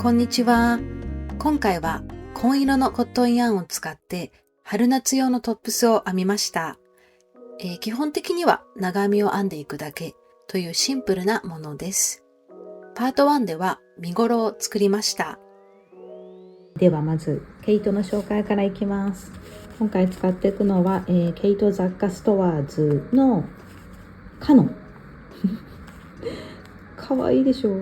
こんにちは。今回は紺色のコットンヤーンを使って春夏用のトップスを編みました。基本的には長編みを編んでいくだけというシンプルなものです。パート1では身ごろを作りました。ではまず毛糸の紹介からいきます。今回使っていくのは、毛糸雑貨ストアーズのカノンかわいいでしょ。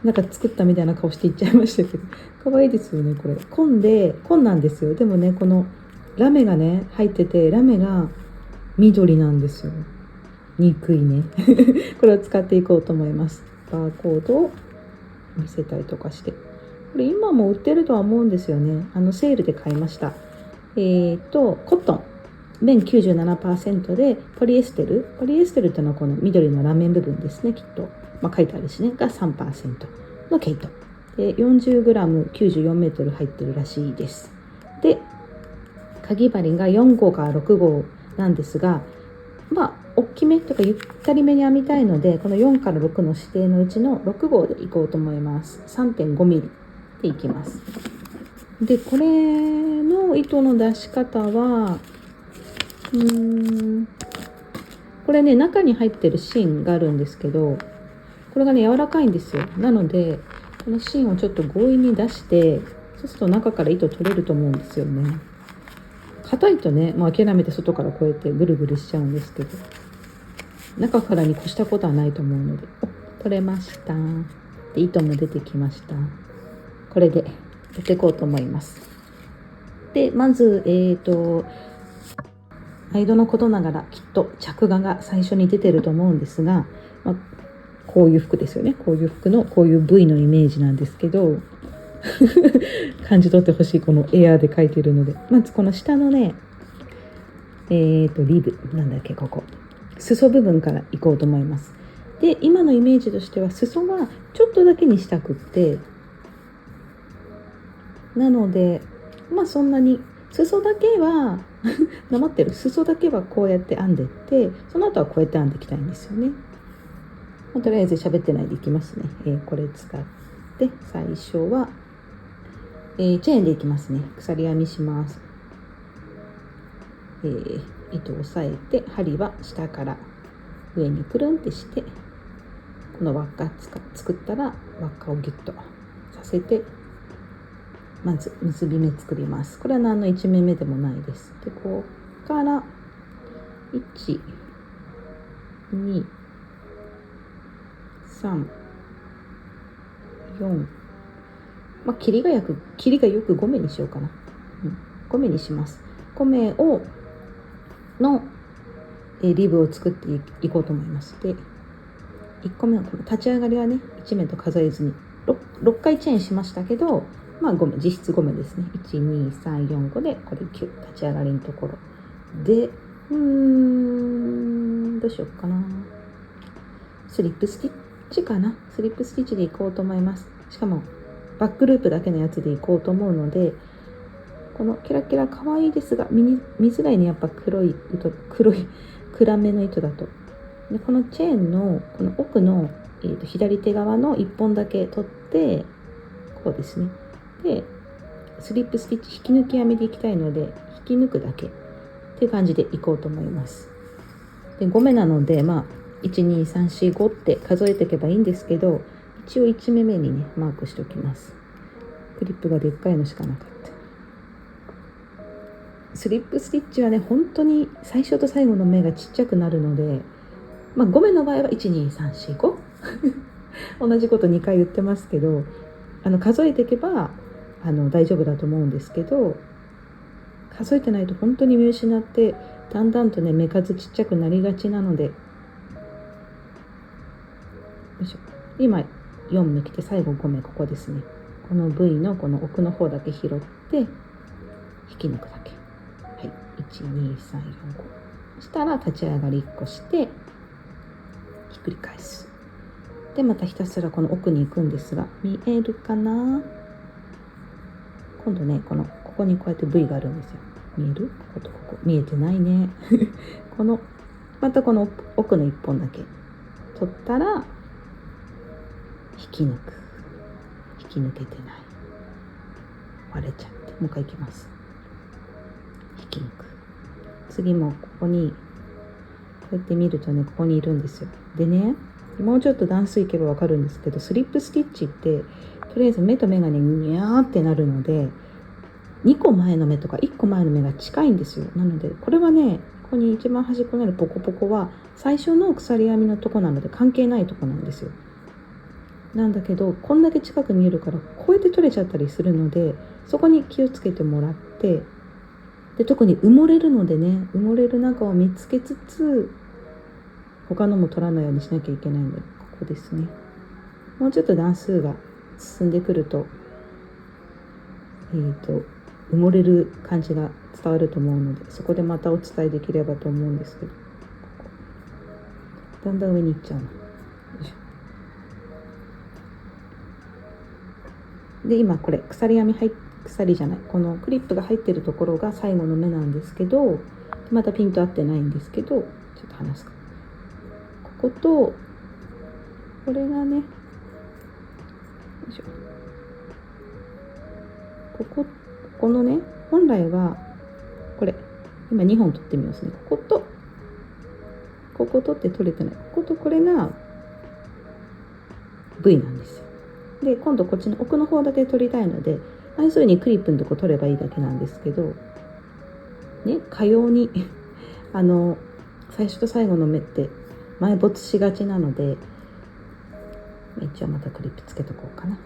なんか作ったみたいな顔していっちゃいましたけど、かわいいですよね。これ紺なんですよ。でもね、このラメがね入ってて、ラメが緑なんですよ。憎いねこれを使っていこうと思います。バーコードを見せたりとかして、これ今も売ってるとは思うんですよね。セールで買いました。コットン綿 97% でポリエステルってのはこの緑のラメン部分ですね、きっと、書いてあるしね、が 3% の毛糸で 40g94 メートル入ってるらしいです。で、かぎ針が4号から6号なんですが、大きめとかゆったりめに編みたいので、この4から6の指定のうちの6号でいこうと思います。 3.5mm でいきます。で、これの糸の出し方はこれね、中に入ってる芯があるんですけど、これがね柔らかいんですよ。なのでこの芯をちょっと強引に出して、そうすると中から糸取れると思うんですよね。硬いとね、諦めて外からこうやってぐるぐるしちゃうんですけど、中からに越したことはないと思うので、取れました。で、糸も出てきました。これでやっていこうと思います。で、まず毎度のことながらきっと着画が最初に出てると思うんですが、こういう服ですよね。こういう服のこういう V のイメージなんですけど感じ取ってほしい。このエアーで描いてるので、まずこの下のねリブなんだっけ、ここ裾部分からいこうと思います。で、今のイメージとしては裾はちょっとだけにしたくって、なのでそんなに裾だけはなまってる裾だけはこうやって編んでって、その後はこうやって編んでいきたいんですよね。とりあえず喋ってないでいきますね。これ使って最初は、チェーンでいきますね。鎖編みします。糸を押さえて、針は下から上にくるんってして、この輪っか作ったら輪っかをギュッとさせて、まず結び目作ります。これは何の1目目でもないです。で、ここから1、2、3、4、切りがよく5目にしようかな。5目にします。5目のリブを作っていこうと思います。で、1個目のこの立ち上がりはね、1目と数えずに 6回チェーンしましたけど、5目、実質5目ですね。1、2、3、4、5で、これ9、立ち上がりのところで、どうしようかな。スリップスティッチかな。スリップスティッチでいこうと思います。しかもバックループだけのやつでいこうと思うので、このキラキラ可愛いですが、見づらいね。やっぱ暗めの糸だと。で、このチェーンのこの奥の、左手側の1本だけ取って、こうですね。で、スリップスティッチ引き抜き編みでいきたいので、引き抜くだけっていう感じでいこうと思います。で、5目なので、1、2、3、4、5って数えていけばいいんですけど、一応1目目にねマークしておきます。クリップがでっかいのしかなかった。スリップスティッチはね、本当に最初と最後の目がちっちゃくなるので、5目の場合は1、2、3、4、5 同じこと2回言ってますけど、数えていけば大丈夫だと思うんですけど、数えてないと本当に見失って、だんだんとね目数ちっちゃくなりがちなので、よいしょ。今4目来て、最後5目、ここですね。この V のこの奥の方だけ拾って引き抜くだけ。はい、1、2、3、4、5したら立ち上がり1個してひっくり返す。で、またひたすらこの奥に行くんですが、見えるかな。今度ね、ここにこうやって V があるんですよ。見える？ここ見えてないねまたこの奥の1本だけ取ったら引き抜き抜けてない。割れちゃって、もう一回いきます。引き抜く。次もここにこうやって見るとね、ここにいるんですよ。でね、もうちょっと段数いけばわかるんですけど、スリップスティッチってとりあえず目と目がねニャーってなるので、2個前の目とか1個前の目が近いんですよ。なのでこれはね、ここに一番端っこにあるポコポコは最初の鎖編みのとこなので関係ないとこなんですよ。なんだけどこんだけ近く見えるからこうやって取れちゃったりするので、そこに気をつけてもらって、で特に埋もれるのでね、埋もれる中を見つけつつ他のも取らないようにしなきゃいけないので、ここですね。もうちょっと段数が進んでくると埋もれる感じが伝わると思うので、そこでまたお伝えできればと思うんですけど、だんだん上に行っちゃうの。よいしょ。で今これ鎖じゃない、このクリップが入ってるところが最後の目なんですけど、またピント合ってないんですけど、ちょっと離すか。こことこれがね、よいしょ、このね、本来はこれ今2本取ってみますね。こことって取れてない、こことこれが V なんですよ。で今度こっちの奥の方だけ取りたいので、要するにクリップのとこ取ればいいだけなんですけどね、かように最初と最後の目って埋没しがちなので、一応またクリップつけとこうかな。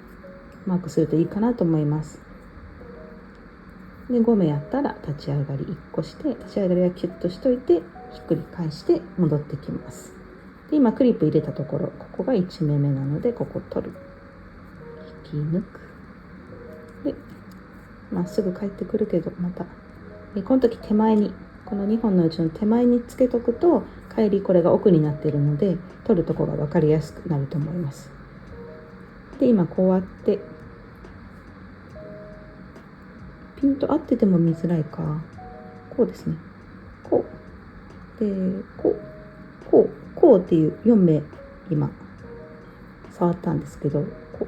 マークするといいかなと思います。で5目やったら立ち上がり1個して、立ち上がりはキュッとしといてひっくり返して戻ってきます。で今クリップ入れたところ、ここが1目目なのでここ取る、引き抜くでまっすぐ帰ってくるけど、またこの時手前に、この2本のうちの手前につけとくと帰りこれが奥になっているので取るところが分かりやすくなると思います。で今こうやってピント合ってても見づらいか、こうですね、こうでこうっていう4目今触ったんですけど、こう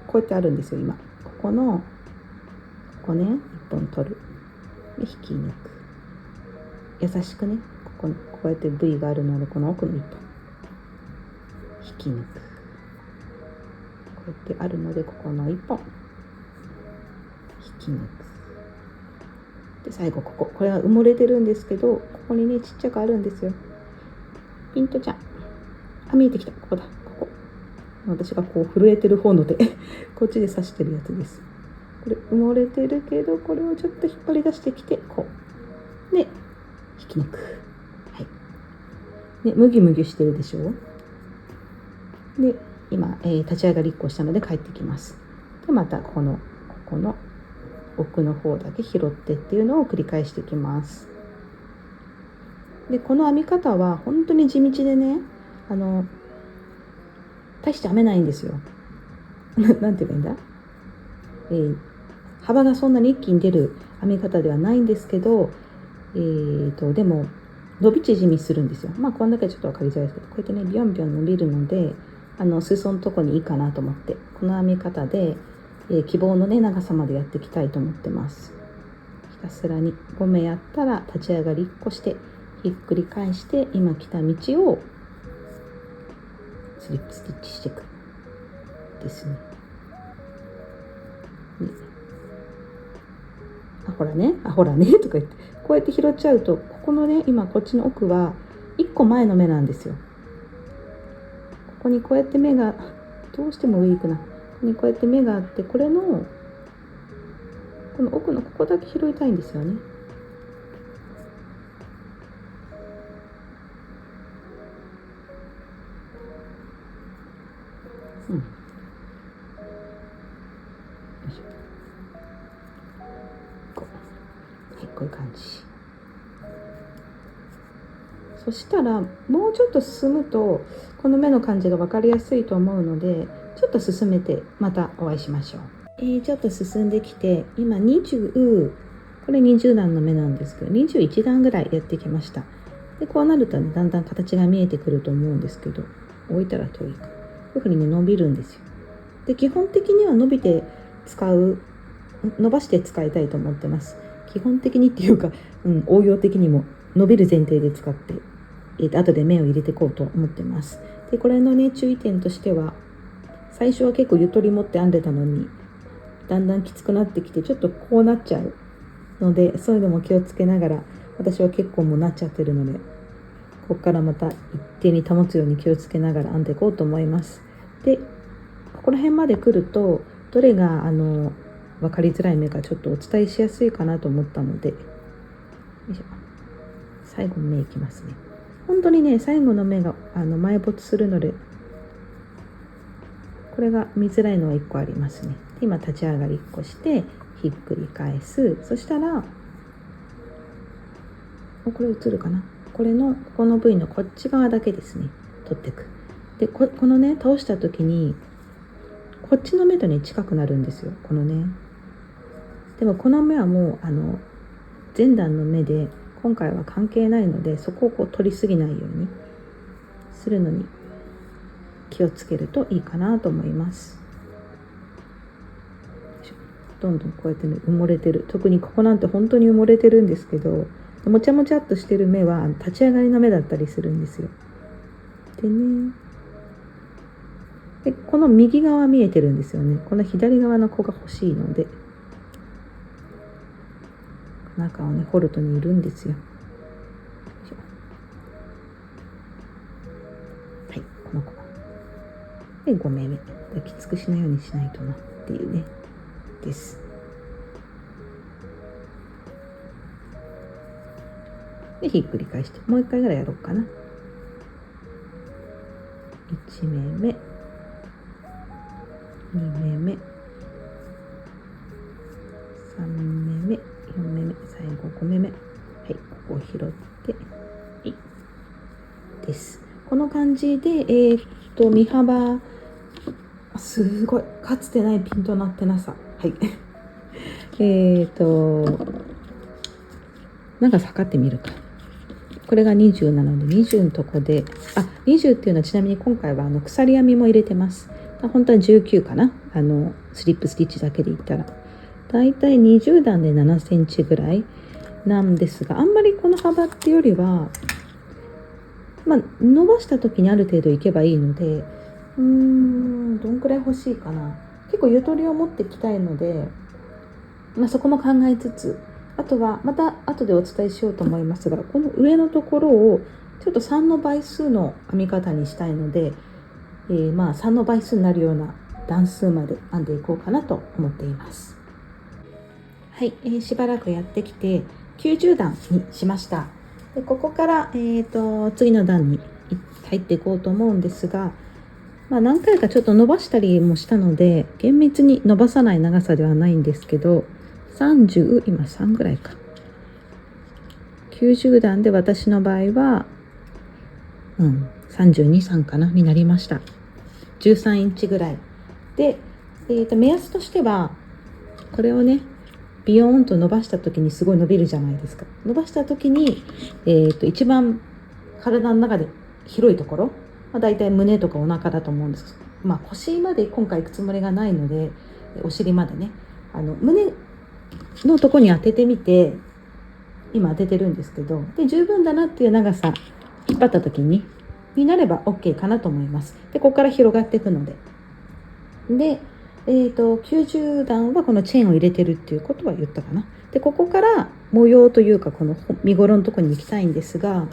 こうやってあるんですよ。今ここね1本取るで引き抜く、優しくね、こうやって V があるのでこの奥の1本引き抜く、こうやってあるのでここの1本引き抜くで、最後これは埋もれてるんですけど、ここにねちっちゃくあるんですよ。ピントちゃん、見えてきた、ここだ、ここ私がこう震えてる方の手こっちで刺してるやつです。これ埋もれてるけど、これをちょっと引っ張り出してきて、こうで引き抜く、はいね、ムギムギしてるでしょ。で今、立ち上がり1個したので帰ってきます。でまたここの奥の方だけ拾ってっていうのを繰り返していきます。でこの編み方は本当に地道でね、大して編めないんですよなんて言えばいいんだ、幅がそんなに一気に出る編み方ではないんですけど、でも伸び縮みするんですよ。こんだけちょっと分かりづらいですけど、こうやってねビョンビョン伸びるので、裾のとこにいいかなと思って、この編み方で、希望のね長さまでやっていきたいと思ってます。ひたすらに5目やったら立ち上がり1個してひっくり返して、今来た道をスリップスティッチしていくですね。ほらねとか言って、こうやって拾っちゃうと、ここのね今こっちの奥は1個前の目なんですよ。ここにこうやって目がどうしても上行くな、ここにこうやって目があって、これのこの奥のここだけ拾いたいんですよね。こういう感じ。そしたらもうちょっと進むとこの目の感じが分かりやすいと思うので、ちょっと進めてまたお会いしましょう。ちょっと進んできて、今これ20段の目なんですけど、21段ぐらいやってきました。でこうなるとね、だんだん形が見えてくると思うんですけど、置いたら遠いか。こういうふうにね伸びるんですよ。で基本的には伸ばして使いたいと思ってます。基本的にっていうか、応用的にも伸びる前提で使って、後で目を入れていこうと思ってます。でこれのね注意点としては、最初は結構ゆとり持って編んでたのにだんだんきつくなってきてちょっとこうなっちゃうので、そういうのも気をつけながら、私は結構もうなっちゃってるので、ここからまた一定に保つように気をつけながら編んでいこうと思います。でここら辺まで来るとどれが分かりづらい目かちょっとお伝えしやすいかなと思ったので、よいしょ、最後の目いきますね。本当にね最後の目が埋没するので、これが見づらいのは1個ありますね。で今立ち上がり1個してひっくり返す。そしたらこれ映るかな、これのここの部位のこっち側だけですね取っていく。でこのね倒した時にこっちの目とね近くなるんですよ、このね。でもこの目はもう前段の目で今回は関係ないので、そこをこう取りすぎないようにするのに気をつけるといいかなと思います。どんどんこうやってね埋もれてる、特にここなんて本当に埋もれてるんですけど、もちゃもちゃっとしてる目は立ち上がりの目だったりするんですよ。でね、でこの右側見えてるんですよね。この左側の子が欲しいので、中をねホルトにいるんですよ。はい、この子で5目目できつくしないようにしないとなっていうねです。でひっくり返してもう1回ぐらいやろうかな。1目目、2目目、3目目、4目目、最後5目目、はい、ここを拾って、はい、です。この感じで身幅すごいかつてないピンとなってなさ、はい長さ測ってみるか。これが20なので20のとこで、20っていうのはちなみに今回は鎖編みも入れてます。本当は19かな、スリップスティッチだけで言ったらだいたい20段で7センチぐらいなんですが、あんまりこの幅っていうよりは伸ばした時にある程度いけばいいので、どんくらい欲しいかな。結構ゆとりを持っていきたいので、そこも考えつつ、あとはまた後でお伝えしようと思いますが、この上のところをちょっと3の倍数の編み方にしたいので、3の倍数になるような段数まで編んでいこうかなと思っています。はい、しばらくやってきて90段にしました。でここから、次の段に入っていこうと思うんですが、何回かちょっと伸ばしたりもしたので厳密に伸ばさない長さではないんですけど、30今3ぐらいか、90段で私の場合は32、3かなになりました。13インチぐらいで、目安としてはこれをねビヨーンと伸ばした時にすごい伸びるじゃないですか。伸ばした時に、一番体の中で広いところ、だいたい胸とかお腹だと思うんですけど、腰まで今回行くつもりがないので、お尻までね胸のとこに当ててみて、今当ててるんですけど、で十分だなっていう長さ引っ張った時になれば OK かなと思います。でここから広がっていくので、90段はこのチェーンを入れてるっていうことは言ったかな。でここから模様というかこの身ごろのところに行きたいんですが、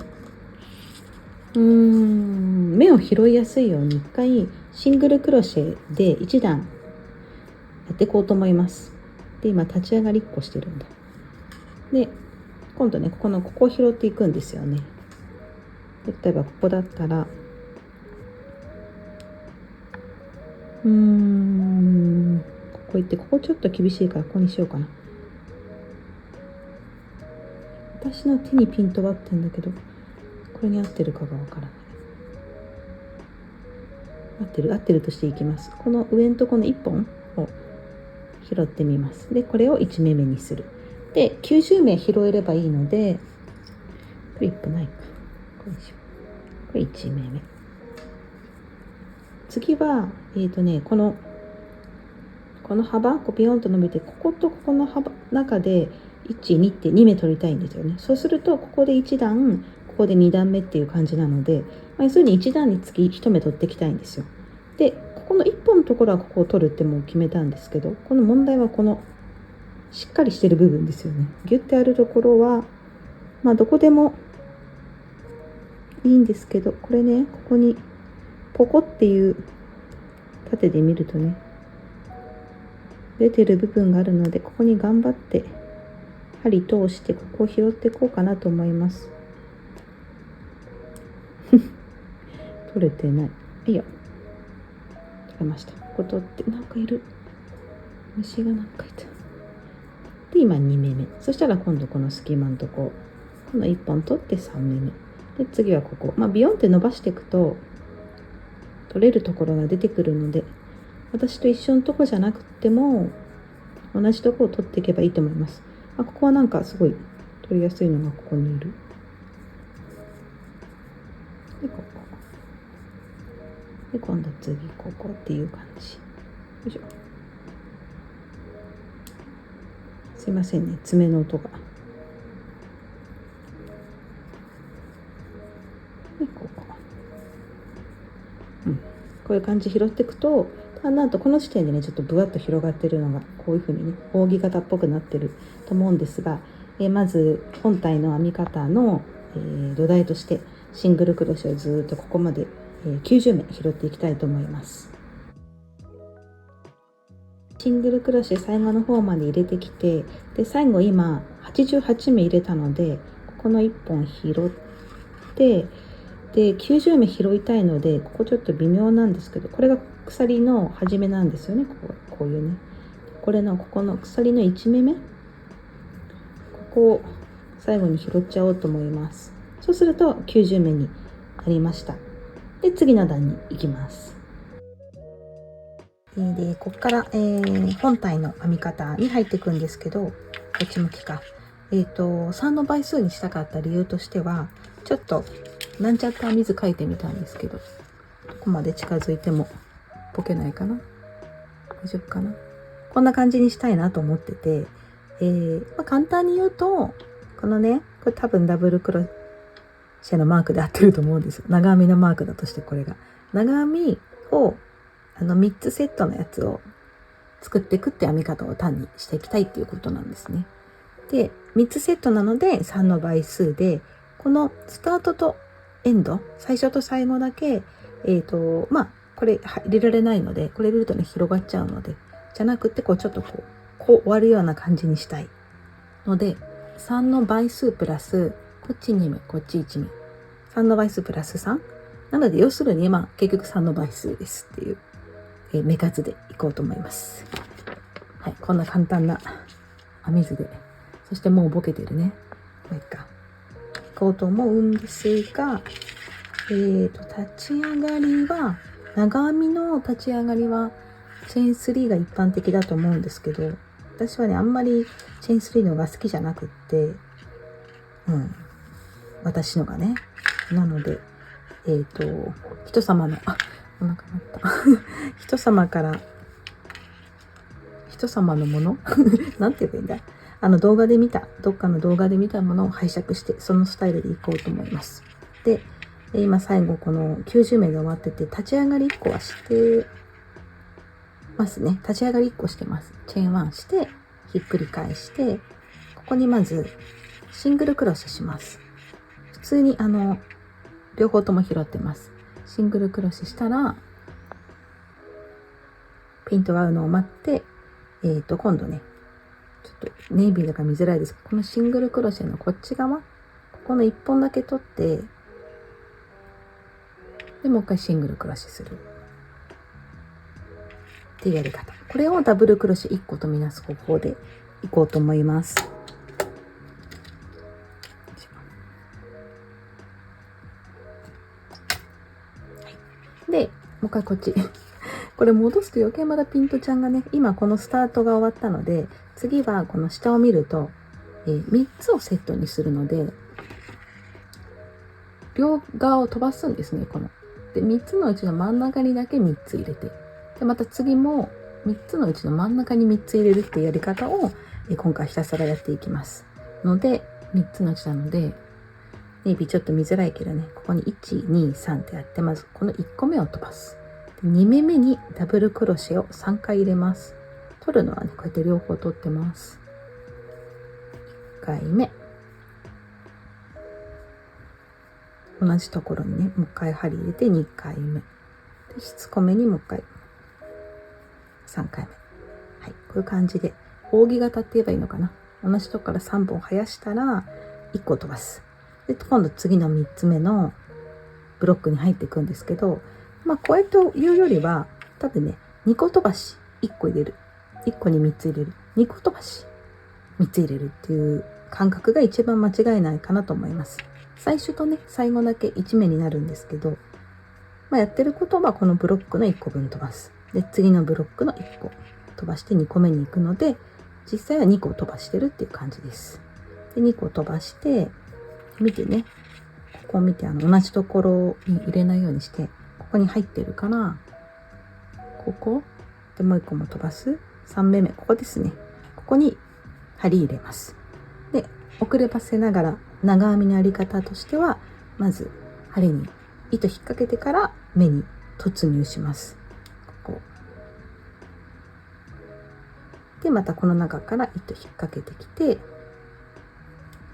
目を拾いやすいように1回シングルクロシェで1段やっていこうと思います。で今立ち上がり1個してるんだ。で今度ねここを拾っていくんですよね。例えばここだったらここ行って、ここちょっと厳しいからここにしようかな。私の手にピントが合ってるんだけど、これに合ってるかがわからない。合ってるとしていきます。この上のところの1本を拾ってみます。でこれを1目目にする。で90目拾えればいいので、クリップないか、これにしよう。これ1目目次はこの幅ビヨンと伸びて、こことここの幅中で1、2って2目取りたいんですよね。そうするとここで1段、ここで2段目っていう感じなので、要するに1段につき1目取っていきたいんですよ。でここの1本のところはここを取るってもう決めたんですけど、この問題はこのしっかりしてる部分ですよね。ギュッてあるところはどこでもいいんですけど、これね、ここにポコっていう縦で見るとね出てる部分があるので、ここに頑張って針通してここを拾っていこうかなと思います。取れてない。いいよ、取れました。ここ取って、なんかいる、虫がなんかいた。で今2目目、そしたら今度この隙間のとこの1本取って3目目で、次はここ、ビヨンって伸ばしていくと取れるところが出てくるので、私と一緒のとこじゃなくても同じとこを取っていけばいいと思います。ここはなんかすごい取りやすいのがここにいる。でここで、今度次ここっていう感じ。よいしょ。すいませんね、爪の音が。でここ、こういう感じ拾っていくと、なんとこの時点でねちょっとブワッと広がってるのがこういう風にね扇形っぽくなってると思うんですが、まず本体の編み方の、土台としてシングルクロシェをずっとここまで、90目拾っていきたいと思います。シングルクロシェ最後の方まで入れてきて、で最後今88目入れたので、ここの1本拾ってで90目拾いたいので、ここちょっと微妙なんですけど、これが鎖の始めなんですよね。こういうね、これのここの鎖の1目目、ここを最後に拾っちゃおうと思います。そうすると90目になりました。で次の段に行きます。でここから、本体の編み方に入っていくんですけど、こっち向きか。3の倍数にしたかった理由としては、ちょっとなんちゃった編み図書いてみたんですけど、どこまで近づいてもボケないかな、大丈夫かな、こんな感じにしたいなと思ってて、簡単に言うと、このね、これ多分ダブルクロシェのマークで合ってると思うんですよ。長編みのマークだとして、これが長編みを3つセットのやつを作っていくって編み方を単にしていきたいっていうことなんですね。で3つセットなので3の倍数で、このスタートとエンド、最初と最後だけこれ入れられないので、これ入れるとね広がっちゃうので、じゃなくてちょっとこう終わるような感じにしたいので、3の倍数プラスこっち2目こっち1目、3の倍数プラス3なので、要するに結局3の倍数ですっていう、目数でいこうと思います。はい、こんな簡単な編み図で、そしてもうボケてるね、もう一回いこうと思うんですが、立ち上がりは、長編みの立ち上がりはチェーン3が一般的だと思うんですけど、私はねあんまりチェーン3のが好きじゃなくって、私のがね、なので人様のお腹鳴った人様のものなんて言えばいいんだ、動画で見た、どっかの動画で見たものを拝借して、そのスタイルでいこうと思います。で今最後この90目が終わってて、立ち上がり1個はしてますね。立ち上がり1個してます。チェーン1してひっくり返して、ここにまずシングルクロシェします。普通に両方とも拾ってます。シングルクロシェしたらピントが合うのを待って、今度ね、ちょっとネイビーだから見づらいですけど、このシングルクロシェのこっち側、ここの1本だけ取って、でもう一回シングルクロシェするっていうやり方。これをダブルクロシェ1個とみなす方法でいこうと思います。でもう一回こっちこれ戻すと余計まだピントちゃんがね、今このスタートが終わったので、次はこの下を見ると、3つをセットにするので、両側を飛ばすんですね。こので、3つのうちの真ん中にだけ3つ入れて、で、また次も3つのうちの真ん中に3つ入れるっていうやり方を今回ひたすらやっていきますので、3つのうちなので、ネイビーちょっと見づらいけどね、ここに1、2、3ってやって、まずこの1個目を飛ばす。2目目にダブルクロシェを3回入れます。取るのはね、こうやって両方取ってます。1回目。同じところにね、もう一回針入れて2回目。で、しつこめにもう一回。3回目。はい、こういう感じで、扇形って言えばいいのかな。同じとこから3本生やしたら、1個飛ばす。で、今度次の3つ目のブロックに入っていくんですけど、まあ、こうやって言うよりは、多分ね、2個飛ばし、1個入れる。1個に3つ入れる。2個飛ばし、3つ入れるっていう感覚が一番間違いないかなと思います。最初とね、最後だけ1目になるんですけど、まあ、やってることはこのブロックの1個分飛ばす。で、次のブロックの1個飛ばして2個目に行くので、実際は2個飛ばしてるっていう感じです。で、2個飛ばして、見てね、ここを見て同じところに入れないようにして、ここに入ってるから、ここでもう1個も飛ばす。3目目、ここですね。ここに針入れます。で、遅ればせながら長編みのやり方としては、まず針に糸引っ掛けてから目に突入します。ここで、またこの中から糸引っ掛けてきて、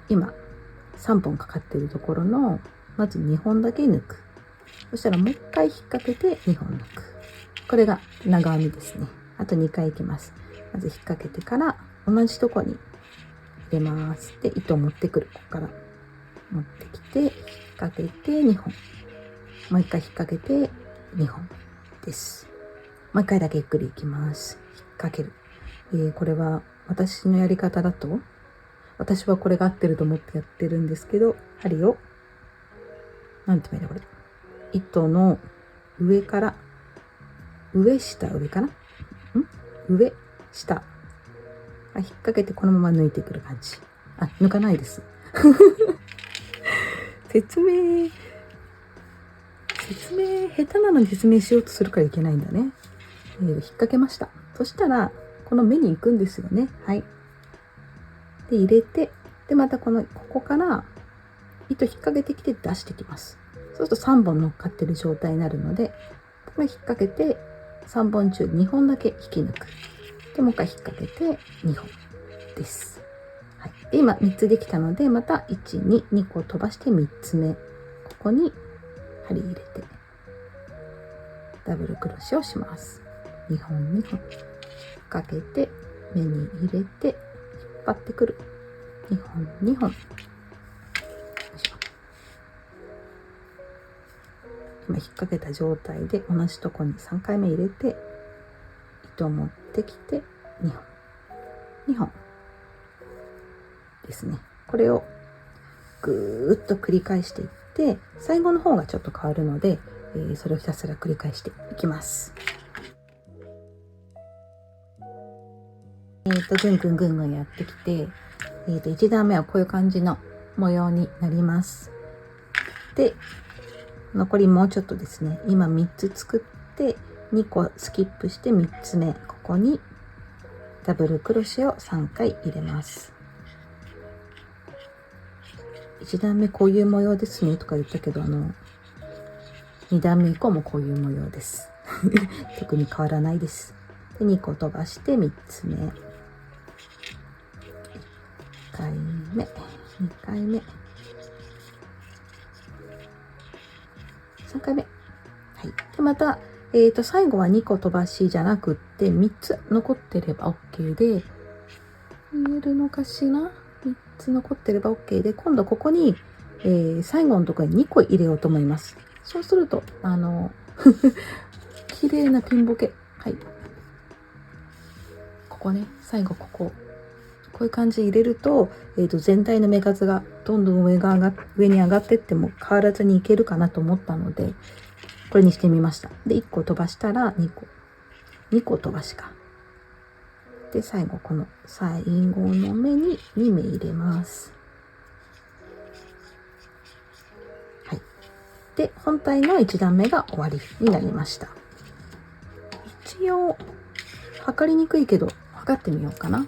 今3本かかっているところのまず2本だけ抜く。そしたらもう1回引っ掛けて2本抜く。これが長編みですね。あと2回いきます。まず引っ掛けてから同じとこに入れます。で、糸を持ってくる。ここから持ってきて引っ掛けて2本。もう1回引っ掛けて2本です。もう1回だけゆっくりいきます。引っ掛ける。これは私のやり方だと、私はこれが合ってると思ってやってるんですけど、針を、なんて言うんだこれ。糸の上から、上下上かな？上下。引っ掛けてこのまま抜いてくる感じ。あ、抜かないです。説明下手なのに説明しようとするからいけないんだね。引っ掛けました。そしたら、この目に行くんですよね。はい。で、入れて、で、またここから糸引っ掛けてきて出してきます。そうすると3本乗っかってる状態になるので、これ引っ掛けて3本中2本だけ引き抜く。で、もう一回引っ掛けて2本です。はい。で、今3つできたので、また1、2、2個飛ばして3つ目。ここに針入れて、ダブルクロシェをします。2本2本。かけて、目に入れて、引っ張ってくる。2本2本。今引っ掛けた状態で同じとこに3回目入れて、糸を持ってきて2本。2本ですね。これをぐーっと繰り返していって、最後の方がちょっと変わるので、それをひたすら繰り返していきます。ぐんぐんぐんぐんやってきて、1段目はこういう感じの模様になります。で、残りもうちょっとですね。今3つ作って2個スキップして3つ目、ここにダブルクロシェを3回入れます。1段目こういう模様ですねとか言ったけど、2段目以降もこういう模様です。特に変わらないです。で、2個飛ばして3つ目。1回目、2回目、3回目。はい。で、また、最後は2個飛ばしじゃなくって3つ残ってれば OK で、見えるのかしら？ 3 つ残ってれば OK で、今度ここに、最後のところに2個入れようと思います。そうすると、綺麗なピンボケ。はい。ここね、最後ここ。こういう感じで入れると、全体の目数がどんどん上に上がってっても変わらずにいけるかなと思ったので、これにしてみました。で、1個飛ばしたら2個飛ばしか。で、最後この最後の目に2目入れます。はい。で、本体の1段目が終わりになりました。一応測りにくいけど測ってみようかな。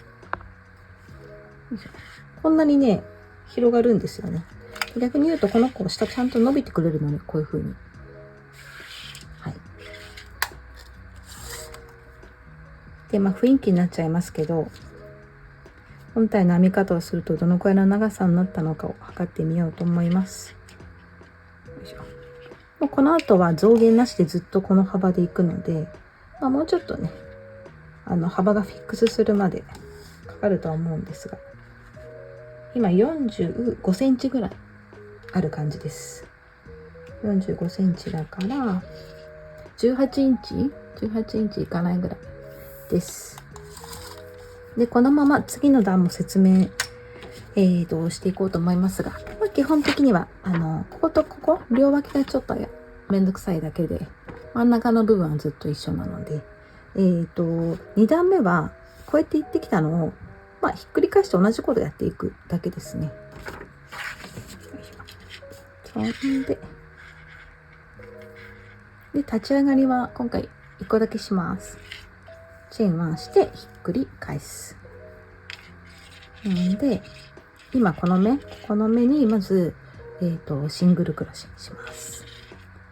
こんなにね広がるんですよね。逆に言うとこの子下ちゃんと伸びてくれるのね、こういう風に。はい。で、雰囲気になっちゃいますけど、本体の編み方をするとどのくらいの長さになったのかを測ってみようと思います。よいしょ。もうこの後は増減なしでずっとこの幅でいくので、もうちょっとね幅がフィックスするまでかかるとは思うんですが、今45センチぐらいある感じです。45センチだから18インチいかないぐらいです。で、このまま次の段も説明していこうと思いますが、基本的にはこことここ両脇がちょっとめんどくさいだけで、真ん中の部分はずっと一緒なので、2段目はこうやっていってきたのをひっくり返して同じことやっていくだけですね。そんで立ち上がりは今回1個だけします。チェーン1してひっくり返す。で今この目にまず、シングルクロシェします。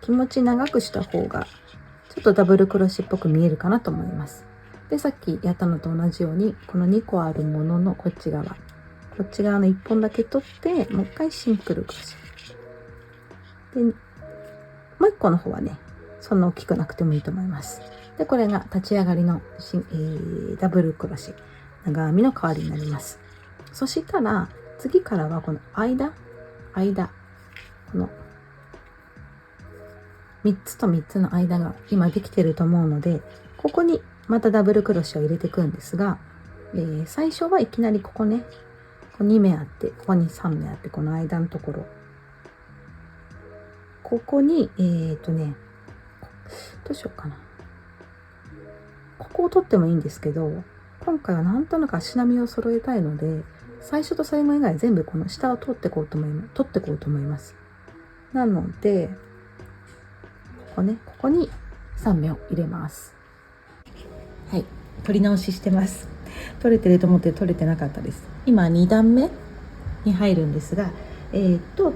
気持ち長くした方がちょっとダブルクロシェっぽく見えるかなと思います。で、さっきやったのと同じようにこの2個あるもののこっち側の1本だけ取ってもう一回シングルクロシェで、もう1個の方はねそんな大きくなくてもいいと思います。で、これが立ち上がりのダブルクロシェ長編みの代わりになります。そしたら次からはこの間この3つと3つの間が今できてると思うので、ここにまたダブルクロシェを入れていくんですが、最初はいきなりここね、ここ2目あって、ここに3目あって、この間のところ、ここにどうしようかな、ここを取ってもいいんですけど、今回はなんとなく足並みを揃えたいので、最初と最後以外全部この下を取ってこうと思います。なのでここに3目を入れます。はい、取り直ししてます。取れてると思って取れてなかったです。今2段目に入るんですが、ちょっ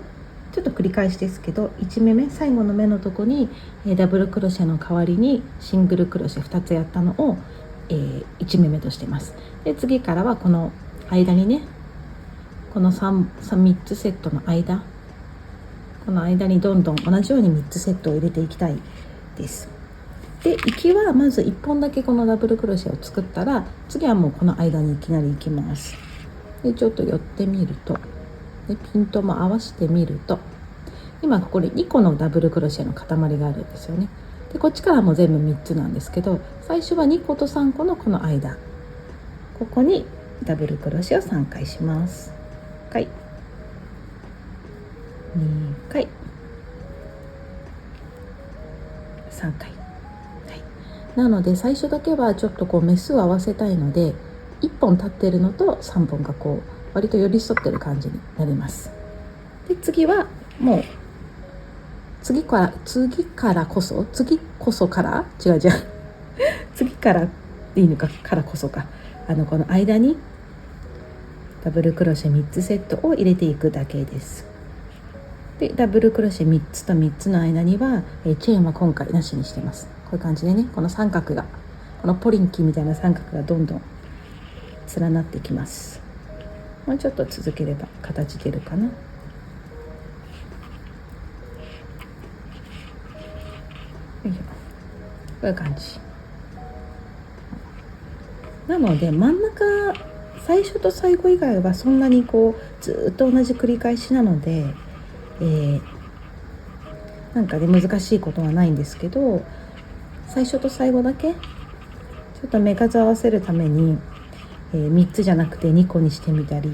と繰り返しですけど、1目目最後の目のとこにダブルクロシェの代わりにシングルクロシェ2つやったのを、1目目としてます。で、次からはこの間にね、この 3つセットの間、この間にどんどん同じように3つセットを入れていきたいです。で、行きはまず1本だけこのダブルクロシェを作ったら、次はもうこの間にいきなり行きます。で、ちょっと寄ってみると、でピントも合わせてみると、今ここに2個のダブルクロシェの塊があるんですよね。で、こっちからも全部3つなんですけど、最初は2個と3個のこの間、ここにダブルクロシェを3回します。1回、2回、3回、なので最初だけはちょっとこう目数を合わせたいので、1本立ってるのと3本がこう割と寄り添ってる感じになります。で、次はもう次からこそ次からでいいのか、からこそか、この間にダブルクロシェ3つセットを入れていくだけです。で、ダブルクロシェ3つと3つの間にはチェーンは今回なしにしてます。こういう感じでね、この三角が、このポリンキーみたいな三角がどんどん連なってきます。もうちょっと続ければ形出るかな。こういう感じなので、真ん中最初と最後以外はそんなにこうずっと同じ繰り返しなので、なんかね難しいことはないんですけど、最初と最後だけちょっと目数合わせるために、3つじゃなくて2個にしてみたり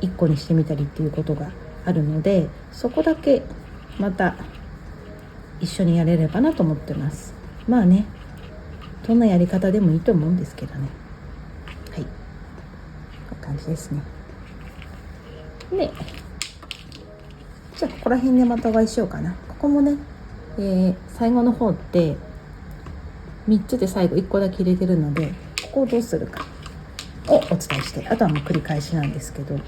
1個にしてみたりっていうことがあるので、そこだけまた一緒にやれればなと思ってます。まあね、どんなやり方でもいいと思うんですけどね。はい、こういう感じですね。で、じゃあここら辺でまたお会いしようかな。ここもね、最後の方って3つで最後1個だけ入れてるので、ここをどうするかをお伝えして、あとはもう繰り返しなんですけど、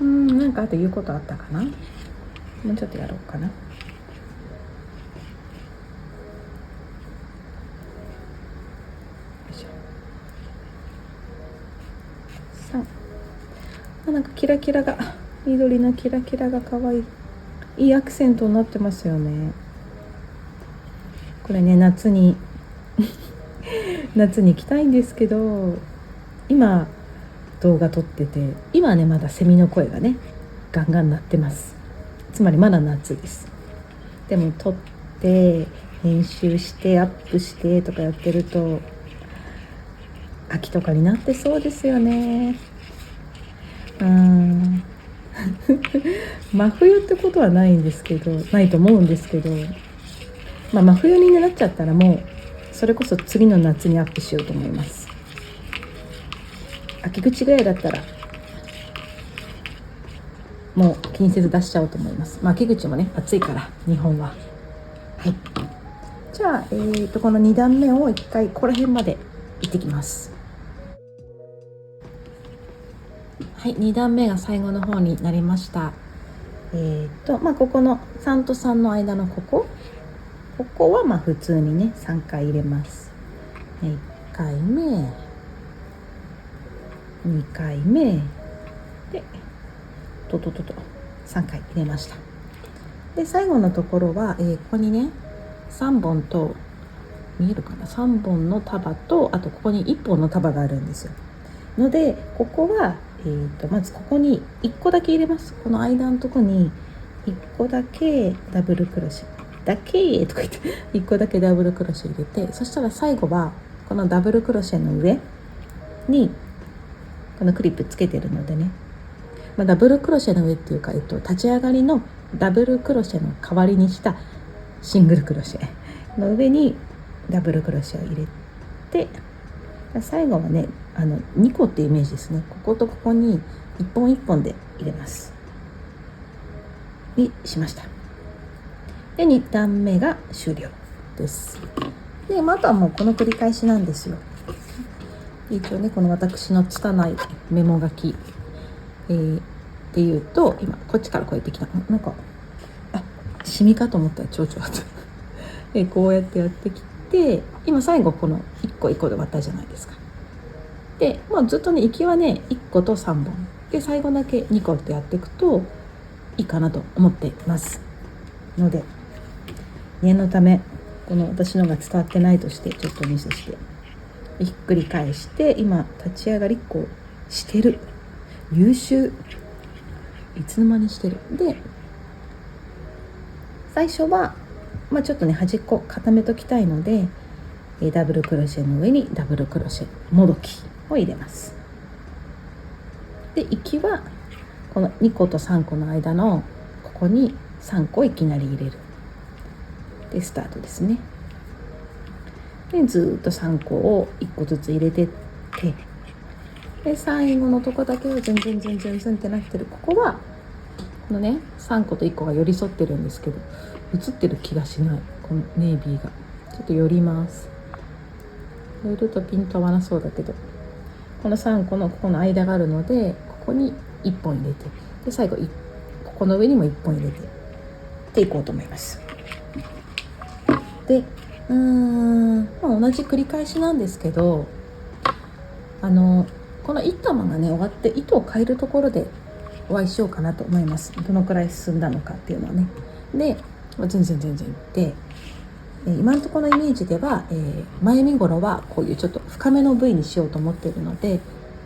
なんかあと言うことあったかな。もうちょっとやろうかな。よいしょ。3、なんかキラキラが、緑のキラキラが可愛い、いいアクセントになってますよね。これね、夏に夏に行きたいんですけど、今動画撮ってて、今ねまだセミの声がねガンガン鳴ってます。つまりまだ夏です。でも撮って編集してアップしてとかやってると秋とかになってそうですよね。真冬ってことはないんですけど、ないと思うんですけど、真冬になっちゃったらもうそれこそ次の夏にアップしようと思います。秋口ぐらいだったらもう気にせず出しちゃおうと思います。秋口もね暑いから日本は。はい。じゃあ、この2段目を一回ここら辺まで行ってきます。はい、2段目が最後の方になりました。ここの3と3の間のここは普通にね3回入れます。1回目、2回目で3回入れました。で最後のところは、ここにね3本と見えるかな、3本の束と、あとここに1本の束があるんですよ。のでここは、まずここに1個だけ入れます。この間のとこに1個だけダブルクロシェだけとか言って1個だけダブルクロシェ入れて、そしたら最後はこのダブルクロシェの上にこのクリップつけてるのでね、ダブルクロシェの上っていうか、立ち上がりのダブルクロシェの代わりにしたシングルクロシェの上にダブルクロシェを入れて、最後はね2個っていうイメージですね。こことここに1本1本で入れますにしました。で2段目が終了です。であとはもうこの繰り返しなんですよ。一応ねこの私の拙いメモ書き、っていうと、今こっちからこうやってきた、なんかシミかと思ったら蝶々だったこうやってやってきて、今最後この1個1個で割ったじゃないですか。で、ずっとね行きはね1個と3本で、最後だけ2個ってやっていくといいかなと思ってますので、念のためこの私のが伝わってないとしてちょっとミスしてひっくり返して、今立ち上がりこうしてる、優秀、いつの間にしてる。で最初は、ちょっとね端っこ固めときたいので、ダブルクロシェの上にダブルクロシェもどきを入れます。で行きはこの2個と3個の間のここに3個いきなり入れるでスタートですね。でずっと3個を1個ずつ入れてって、で最後のとこだけは全然ってなってる。ここはこのね3個と1個が寄り添ってるんですけど、映ってる気がしない。このネイビーがちょっと寄ります。寄るとピント合わなそうだけど、この3個のここの間があるので、ここに1本入れて、で最後ここの上にも1本入れてっていこうと思います。で同じ繰り返しなんですけど、この1玉がね終わって糸を変えるところでお会いしようかなと思います。どのくらい進んだのかっていうのはね。で全然いって、今のところのイメージでは、前身頃はこういうちょっと深めの V にしようと思っているので、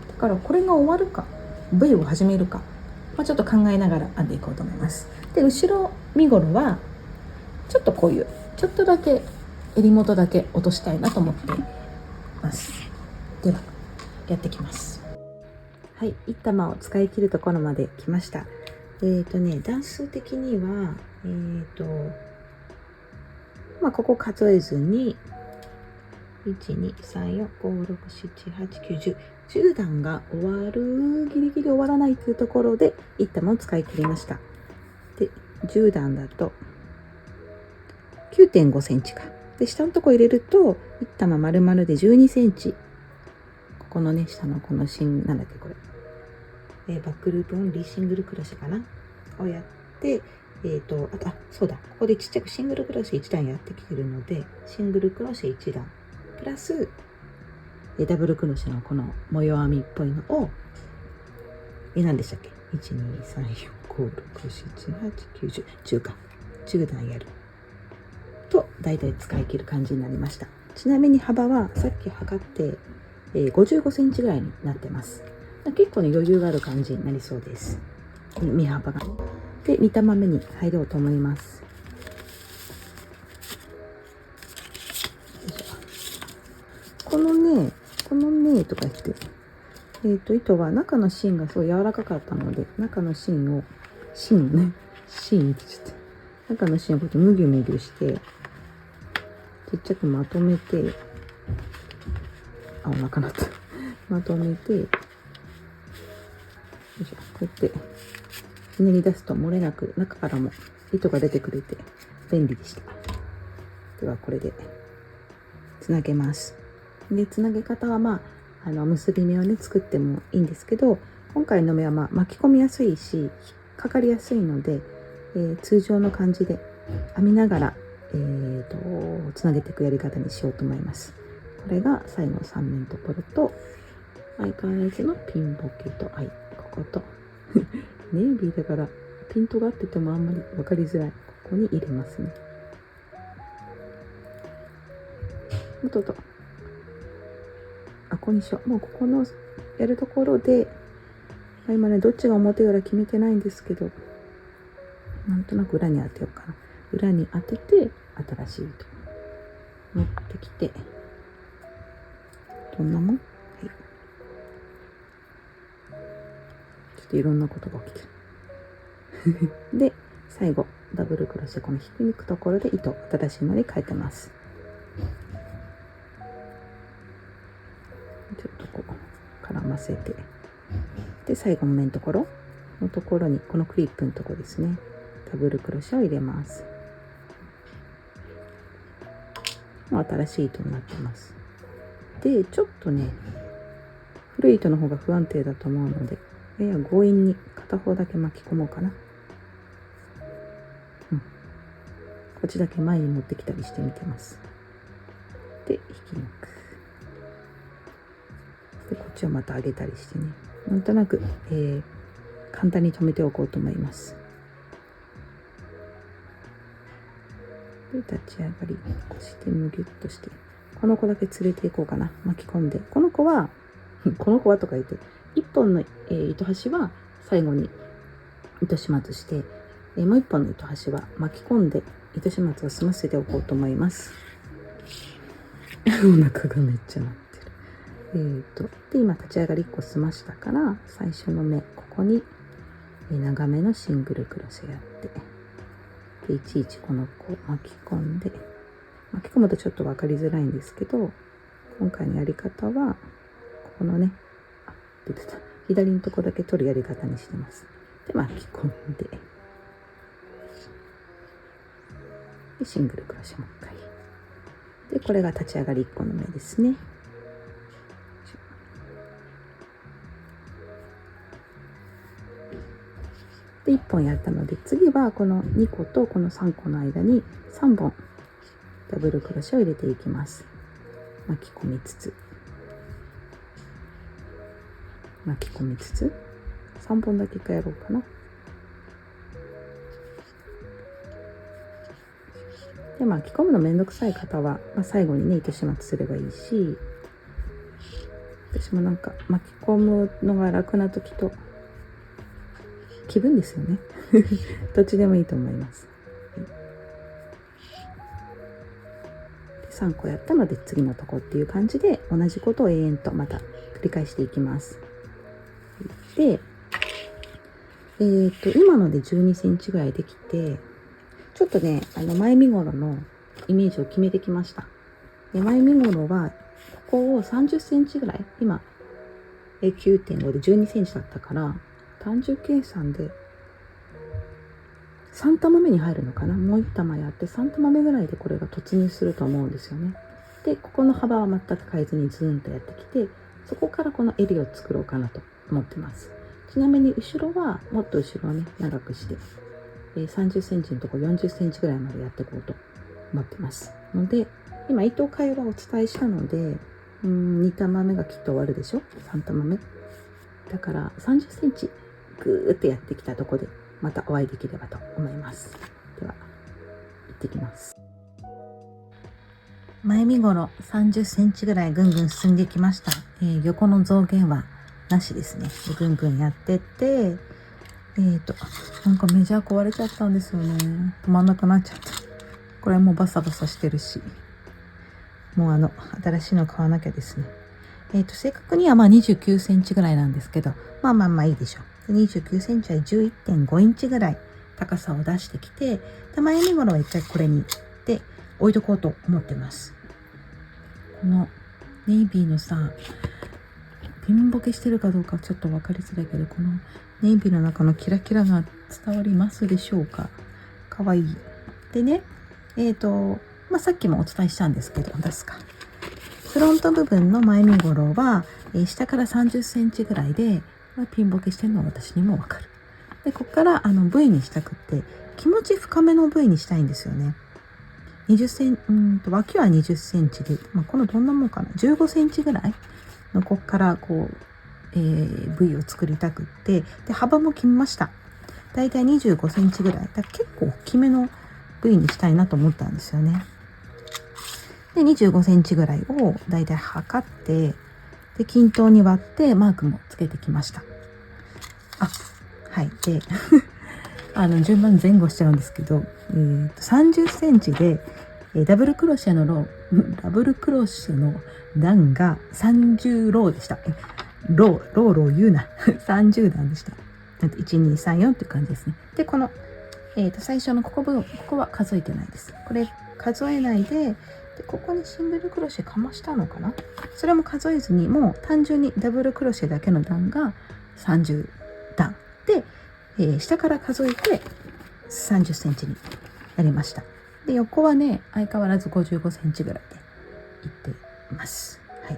だからこれが終わるか V を始めるか、ちょっと考えながら編んでいこうと思います。で後ろ身頃はちょっとこういうちょっとだけ襟元だけ落としたいなと思ってます。ではやってきます。はい、1玉を使い切るところまで来ました。段数的にはここ数えずに 1,2,3,4,5,6,7,8,9,10 段が終わる、ギリギリ終わらないというところで1玉を使い切りました。で10段だと 9.5 センチか。で、下のとこ入れると1玉丸々で12センチ。ここのね、下のこのなんだっけこれ。バックループオンリーシングルクロシェかなをやって、そうだ。ここでちっちゃくシングルクロシェ1段やってきてるので、シングルクロシェ1段。プラス、ダブルクロシェのこの模様編みっぽいのを、何でしたっけ ?1、2、3、4、5、6、7、8、9、10、10か。10段やる。と、だいたい使い切る感じになりました。ちなみに幅はさっき測って、55センチぐらいになってます。結構ね、余裕がある感じになりそうです。身幅が。で、2玉目に入ろうと思います。このねとか言って、糸は中の芯がすごい柔らかかったので、中の芯って言っちゃった。中の芯をこうやってむぎゅむぎゅして、ちっちゃくまとめて、お腹なった。まとめて、こうやってひねり出すと漏れなく中からも糸が出てくれて便利でした。ではこれでつなげます。で、つなげ方は結び目をね作ってもいいんですけど、今回の目は巻き込みやすいし引っかかりやすいので、通常の感じで編みながら、つなげていくやり方にしようと思います。これが最後の3目のところと、相変わらずのピンボケと、こことネイビーだからピントが合っててもあんまり分かりづらい。ここに入れますね。ここにしよう。もうここのやるところで、今ねどっちが表裏決めてないんですけど、なんとなく裏に当てようかな。裏に当てて新しい糸持ってきて、どんなもん？ちょっといろんなことが起きてるで、最後ダブルクロスでこの引き抜くところで糸新しいのに変えてます。ちょっとこう絡ませて、で最後の目のところにこのクリップのところですね、ダブルクロシェを入れます。もう新しい糸になってます。で、ちょっとね古い糸の方が不安定だと思うので、やや強引に片方だけ巻き込もうかな。こっちだけ前に持ってきたりしてみてます。で、引き抜く。で、こっちをまた上げたりしてね、なんとなく、簡単に留めておこうと思います。で、立ち上がりこうしてむぎゅっとして、この子だけ連れていこうかな。巻き込んで、この子はとか言って、1本の、糸端は最後に糸始末して、もう1本の糸端は巻き込んで糸始末を済ませておこうと思います。お腹がめっちゃ鳴ってる。で、今立ち上がり1個済ましたから、最初の目ここに長めのシングルクロスやって、でいちいちこの子を巻き込んで、巻き込むとちょっと分かりづらいんですけど、今回のやり方はここのね、出てた左のとこだけ取るやり方にしてます。で、巻き込んで、でシングルクロシェもう一回で、これが立ち上がり1個の目ですね。で、1本やったので、次はこの2個とこの3個の間に3本ダブルクロシェを入れていきます。巻き込みつつ3本だけ1回やろうかな。で、巻き込むのめんどくさい方は、最後にね糸始末すればいいし、私もなんか巻き込むのが楽な時と気分ですよねどっちでもいいと思います。で、3個やったので次のとこっていう感じで、同じことを永遠とまた繰り返していきます。で、今ので12センチぐらいできて、ちょっとね前身頃のイメージを決めてきました。で、前身頃はここを30センチぐらい、今 9.5 で12センチだったから、単純計算で3玉目に入るのかな。もう1玉やって3玉目ぐらいでこれが突入すると思うんですよね。でここの幅は全く変えずにズーンとやってきて、そこからこの襟を作ろうかなと思ってます。ちなみに後ろはもっと後ろをね長くして、30センチのとこ40センチぐらいまでやっていこうと思ってますので、今糸替えはお伝えしたので、2玉目がきっと終わるでしょ。3玉目だから30センチぐーってやってきたとこでまたお会いできればと思います。では行ってきます。前身頃30センチぐらいぐんぐん進んできました。横の増減はなしですね。ぐんぐんやってって、なんかメジャー壊れちゃったんですよね。止まんなくなっちゃった。これもバサバサしてるし、もう新しいの買わなきゃですね。正確には29センチぐらいなんですけど、まあいいでしょう。29センチは 11.5 インチぐらい高さを出してきて、で前身頃は一回これにで置いとこうと思ってます。このネイビーのさ、ピンボケしてるかどうかちょっと分かりづらいけど、このネイビーの中のキラキラが伝わりますでしょうか。かわいい。でね、さっきもお伝えしたんですけど、フロント部分の前身頃は、下から30センチぐらいで、ピンボケしてるのは私にもわかる。で、ここからV にしたくって、気持ち深めの V にしたいんですよね。20センチ、脇は20センチで、このどんなもんかな、15センチぐらいのここからこう、V を作りたくって、で、幅も決めました。だいたい25センチぐらい。だから結構大きめの V にしたいなと思ったんですよね。で、25センチぐらいをだいたい測って、で、均等に割ってマークもつけてきました。はい。で、順番前後しちゃうんですけど、30センチで、ダブルクロッシェの段が30ローでした。ロー言うな。30段でした。1、2、3、4っていう感じですね。で、この、最初のここは数えてないです。これ数えないで、ここにシングルクロシェかましたのかな。それも数えずに、もう単純にダブルクロシェだけの段が30段で、下から数えて30センチになりました。で、横はね、相変わらず55センチぐらいでいっています。は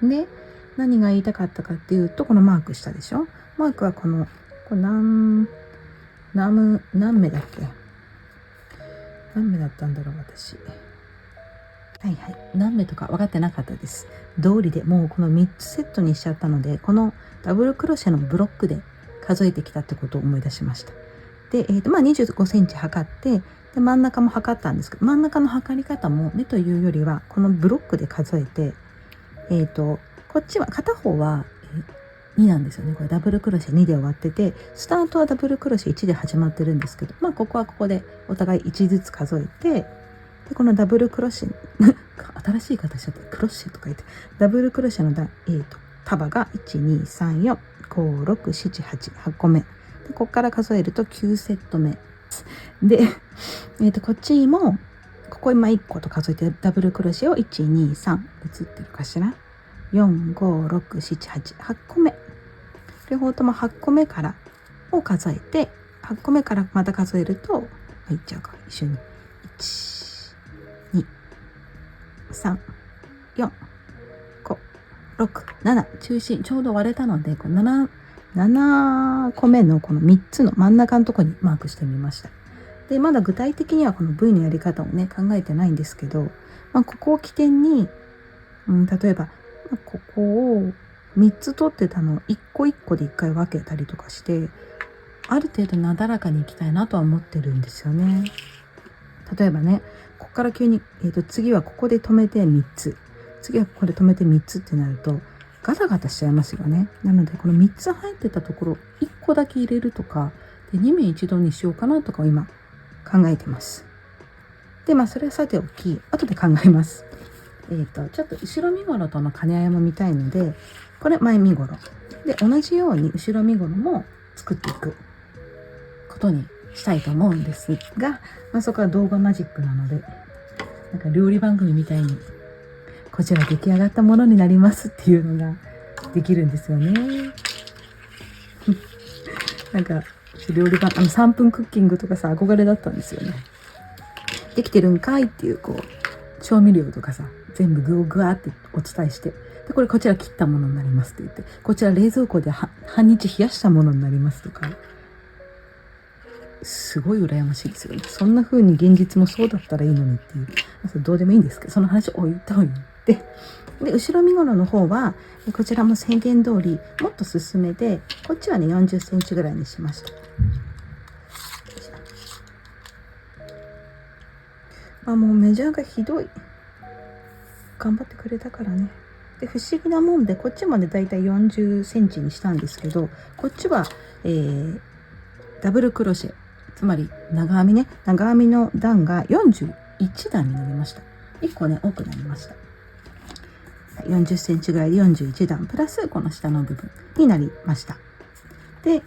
い。で、何が言いたかったかっていうと、このマークしたでしょ。マークはこれ何目だっけ。何目だったんだろう、私。何目とか分かってなかったです。道理でもうこの3つセットにしちゃったので、このダブルクロシェのブロックで数えてきたってことを思い出しました。で、25センチ測って、で、真ん中も測ったんですけど、真ん中の測り方も目というよりは、このブロックで数えて、こっちは、片方は、2なんですよね。これダブルクロシェ2で終わってて、スタートはダブルクロシェ1で始まってるんですけど、ここはここでお互い1ずつ数えて、で、このダブルクロシェ、新しい形だったクロッシェとか言って、ダブルクロシェの束が1、2、3、4、5、6、7、8、8個目。で、ここから数えると9セット目。で、こっちも、ここ今1個と数えて、ダブルクロシェを1、2、3、映ってるかしら ?4、5、6、7、8、8個目。両方とも8個目からを数えて、8個目からまた数えると、いっちゃうか、一緒に。1、2、3、4、5、6、7、中心、ちょうど割れたので、この7個目のこの3つの真ん中のところにマークしてみました。で、まだ具体的にはこの V のやり方をね、考えてないんですけど、ここを起点に、例えば、ここを3つ取ってたのを1個1個で1回分けたりとかして、ある程度なだらかにいきたいなとは思ってるんですよね。例えばね、ここから急に、次はここで止めて3つ。次はここで止めて3つってなると、ガタガタしちゃいますよね。なので、この3つ入ってたところ、1個だけ入れるとか、で2名一度にしようかなとかを今考えてます。で、それはさておき、後で考えます。ちょっと後ろ身ごろとの兼ね合いも見たいので、これ前身ごろ。で、同じように後ろ身ごろも作っていくことにしたいと思うんですが、そこは動画マジックなので、なんか料理番組みたいに、こちら出来上がったものになりますっていうのができるんですよね。なんか料理版、3分クッキングとかさ、憧れだったんですよね。できてるんかいっていう、こう、調味料とかさ、全部ぐわーってお伝えして、で、こちら切ったものになりますって言って、こちら冷蔵庫で半日冷やしたものになりますとか、すごい羨ましいですよね。そんな風に現実もそうだったらいいのにっていう、どうでもいいんですけど、その話置いといて、で、後ろ身頃の方は、こちらも宣言通り、もっと進めて、こっちはね、40センチぐらいにしました。もうメジャーがひどい。頑張ってくれたからね。で、不思議なもんで、こっちまでだいたい40センチにしたんですけど、こっちは、ダブルクロシェ。つまり、長編みね。長編みの段が41段になりました。1個ね、多くなりました。40センチぐらいで41段、プラスこの下の部分になりました。で、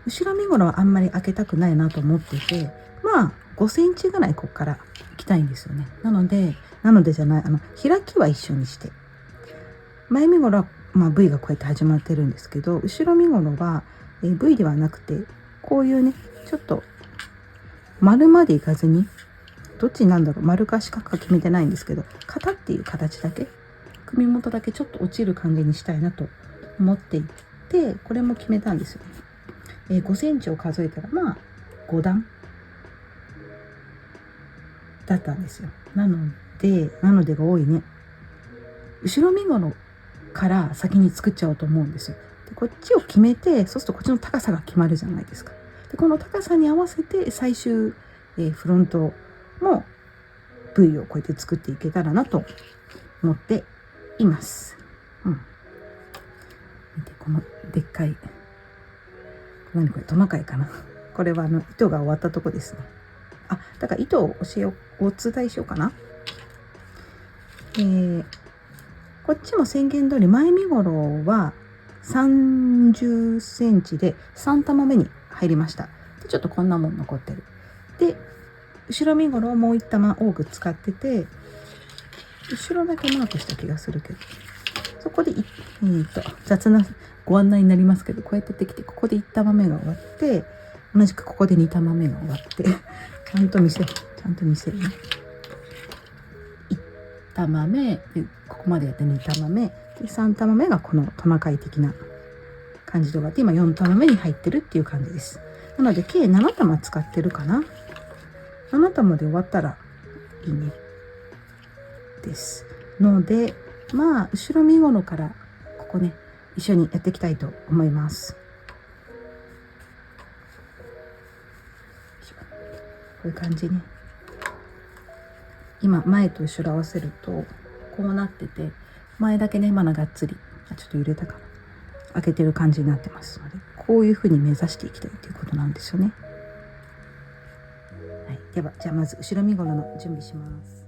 後ろ身頃はあんまり開けたくないなと思ってて、5センチぐらいこっから行きたいんですよね。なのでじゃない、開きは一緒にして。前身頃は、V がこうやって始まってるんですけど、後ろ身頃は、V ではなくて、こういうね、ちょっと、丸までいかずに、どっちなんだろう、丸か四角か決めてないんですけど、型っていう形だけ、首元だけちょっと落ちる感じにしたいなと思っていて、これも決めたんですよね。5センチを数えたら、5段だったんですよ。なのでが多いね。後ろ身頃から先に作っちゃおうと思うんですよ。で、こっちを決めて、そうするとこっちの高さが決まるじゃないですか。で、この高さに合わせて最終、フロントも V をこうやって作っていけたらなと思っています。見て、このでっかい、何これ、トナカイかな。これは糸が終わったとこですね。だから糸をお伝えしようかな。こっちも宣言通り前身頃は30センチで3玉目に入りました。で、ちょっとこんなもん残ってる。で、後ろ身頃をもう1玉多く使ってて、後ろだけマークした気がするけど、そこで雑なご案内になりますけど、こうやってできて、ここで1玉目が終わって、同じくここで2玉目が終わってちゃんと見せるね。1玉目で、ここまでやって2玉目で、3玉目がこのトナカイ的な感じで終わって、今4玉目に入ってるっていう感じです。なので計7玉使ってるかな。7玉で終わったらいいねですので、後ろ身頃からここね、一緒にやっていきたいと思います。こういう感じね。今前と後ろ合わせるとこうなってて、前だけねまだがっつりちょっと揺れたかな、開けてる感じになってますので、こういう風に目指していきたいということなんですよね。はい、ではじゃあまず後ろ身頃の準備します。